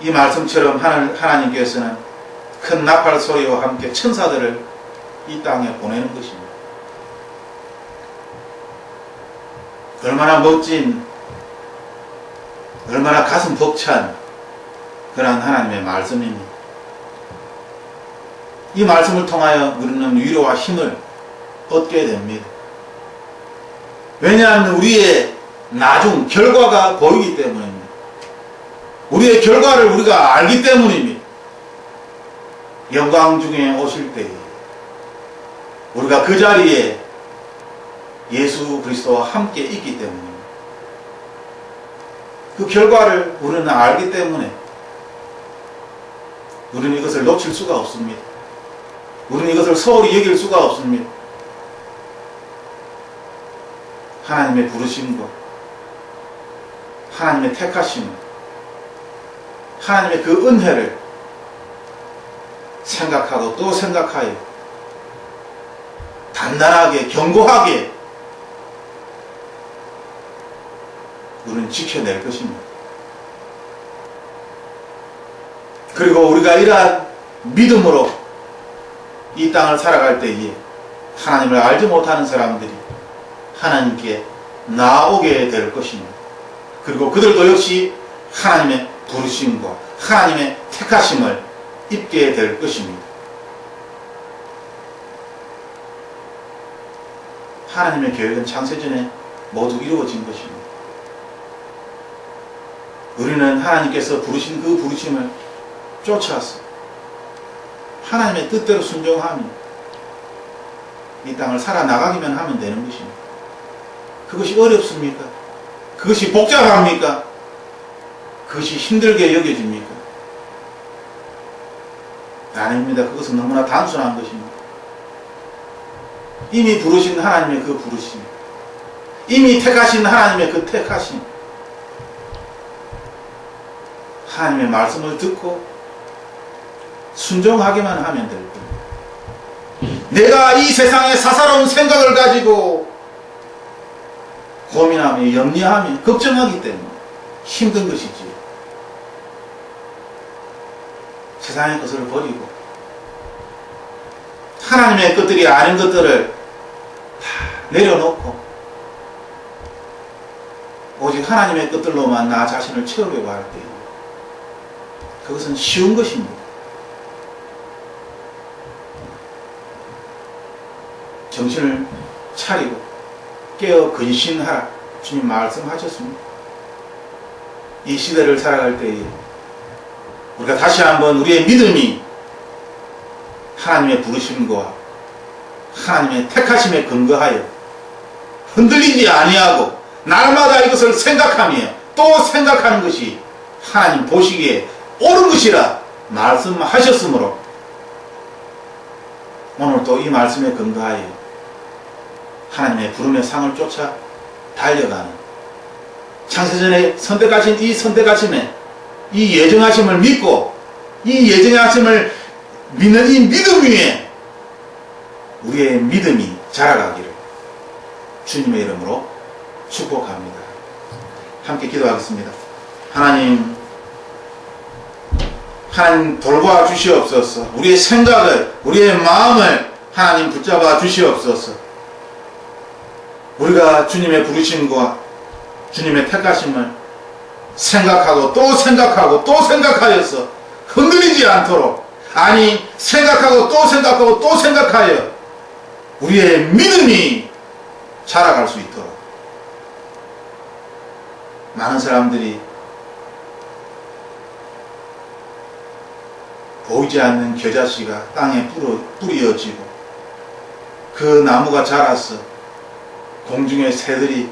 Speaker 1: 이 말씀처럼 하나님께서는 큰 나팔 소리와 함께 천사들을 이 땅에 보내는 것입니다. 얼마나 멋진, 얼마나 가슴 벅찬 그러한 하나님의 말씀입니다. 이 말씀을 통하여 우리는 위로와 힘을 얻게 됩니다. 왜냐하면 우리의 나중 결과가 보이기 때문입니다. 우리의 결과를 우리가 알기 때문입니다. 영광 중에 오실 때에 우리가 그 자리에 예수 그리스도와 함께 있기 때문입니다. 그 결과를 우리는 알기 때문에 우리는 이것을 놓칠 수가 없습니다. 우리는 이것을 소홀히 여길 수가 없습니다. 하나님의 부르심과 하나님의 택하심, 하나님의 그 은혜를 생각하고 또 생각하여 단단하게 견고하게 우리는 지켜낼 것입니다. 그리고 우리가 이러한 믿음으로 이 땅을 살아갈 때에 하나님을 알지 못하는 사람들이 하나님께 나오게 될 것입니다. 그리고 그들도 역시 하나님의 부르심과 하나님의 택하심을 입게 될 것입니다. 하나님의 계획은 창세전에 모두 이루어진 것입니다. 우리는 하나님께서 부르신 그 부르심을 쫓아서 하나님의 뜻대로 순종하며 이 땅을 살아나가기만 하면 되는 것입니다. 그것이 어렵습니까? 그것이 복잡합니까? 그것이 힘들게 여겨집니까? 아닙니다. 그것은 너무나 단순한 것입니다. 이미 부르신 하나님의 그 부르심, 이미 택하신 하나님의 그 택하심, 하나님의 말씀을 듣고 순종하기만 하면 될 겁니다. 내가 이 세상의 사사로운 생각을 가지고 고민하며 염려하며 걱정하기 때문에 힘든 것이지. 세상의 것을 버리고 하나님의 것들이 아닌 것들을 다 내려놓고 오직 하나님의 것들로만 나 자신을 채우려고 할 때 그것은 쉬운 것입니다. 정신을 차리고 깨어 근신하라 주님 말씀하셨습니다. 이 시대를 살아갈 때에 우리가 다시 한번 우리의 믿음이 하나님의 부르심과 하나님의 택하심에 근거하여 흔들리지 아니하고 날마다 이것을 생각하며 또 생각하는 것이 하나님 보시기에 옳은 것이라 말씀하셨으므로 오늘 또 이 말씀에 근거하여 하나님의 부름의 상을 쫓아 달려가는 창세전에 선택하신 이 선택하심에 이 예정하심을 믿고 이 예정하심을 믿는 이 믿음 위에 우리의 믿음이 자라가기를 주님의 이름으로 축복합니다. 함께 기도하겠습니다. 하나님 돌봐 주시옵소서. 우리의 생각을 우리의 마음을 하나님 붙잡아 주시옵소서. 우리가 주님의 부르심과 주님의 택하심을 생각하고 또 생각하고 또 생각하여서 흔들리지 않도록, 아니 생각하고 또 생각하고 또 생각하여 우리의 믿음이 자라갈 수 있도록. 많은 사람들이 보이지 않는 겨자씨가 땅에 뿌려지고 그 나무가 자라서 공중의 새들이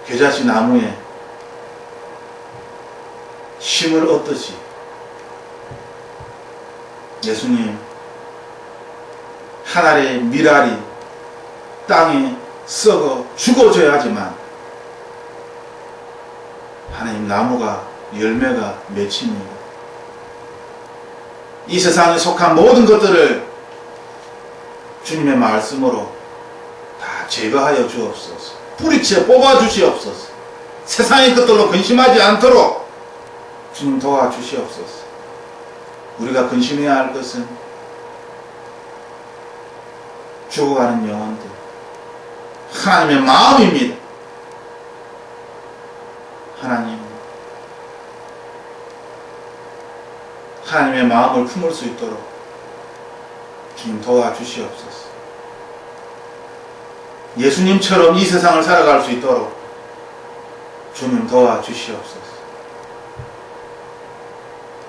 Speaker 1: 겨자씨 나무에 힘을 얻듯이 예수님 한 알의 밀알이 땅에 썩어 죽어져야 하지만 하나님 나무가 열매가 맺힙니다. 이 세상에 속한 모든 것들을 주님의 말씀으로 다 제거하여 주옵소서. 뿌리채 뽑아 주시옵소서. 세상의 것들로 근심하지 않도록 주님 도와주시옵소서. 우리가 근심해야 할 것은 죽어가는 영혼들, 하나님의 마음입니다. 하나님의 마음을 품을 수 있도록 주님 도와주시옵소서. 예수님처럼 이 세상을 살아갈 수 있도록 주님 도와주시옵소서.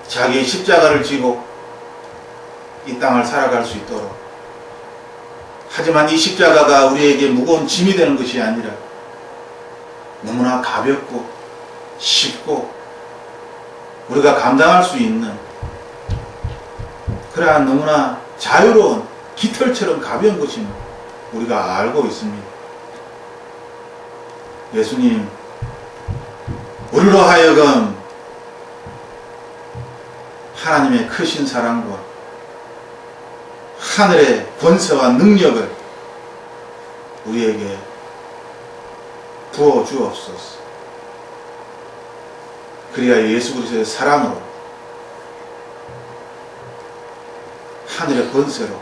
Speaker 1: 자기의 십자가를 지고 이 땅을 살아갈 수 있도록. 하지만 이 십자가가 우리에게 무거운 짐이 되는 것이 아니라 너무나 가볍고 쉽고 우리가 감당할 수 있는 그러한 너무나 자유로운 깃털처럼 가벼운 것임을 우리가 알고 있습니다. 예수님, 우리로 하여금 하나님의 크신 사랑과 하늘의 권세와 능력을 우리에게 부어 주옵소서. 그리하여 예수 그리스도의 사랑으로 하늘의 권세로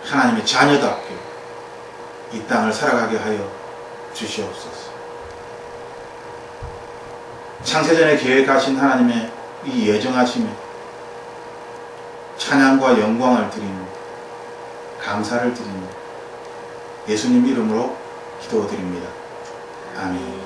Speaker 1: 하나님의 자녀답게 이 땅을 살아가게 하여 주시옵소서. 창세전에 계획하신 하나님의 이 예정하심에 찬양과 영광을 드리며 감사를 드리며 예수님 이름으로 기도드립니다. 아멘.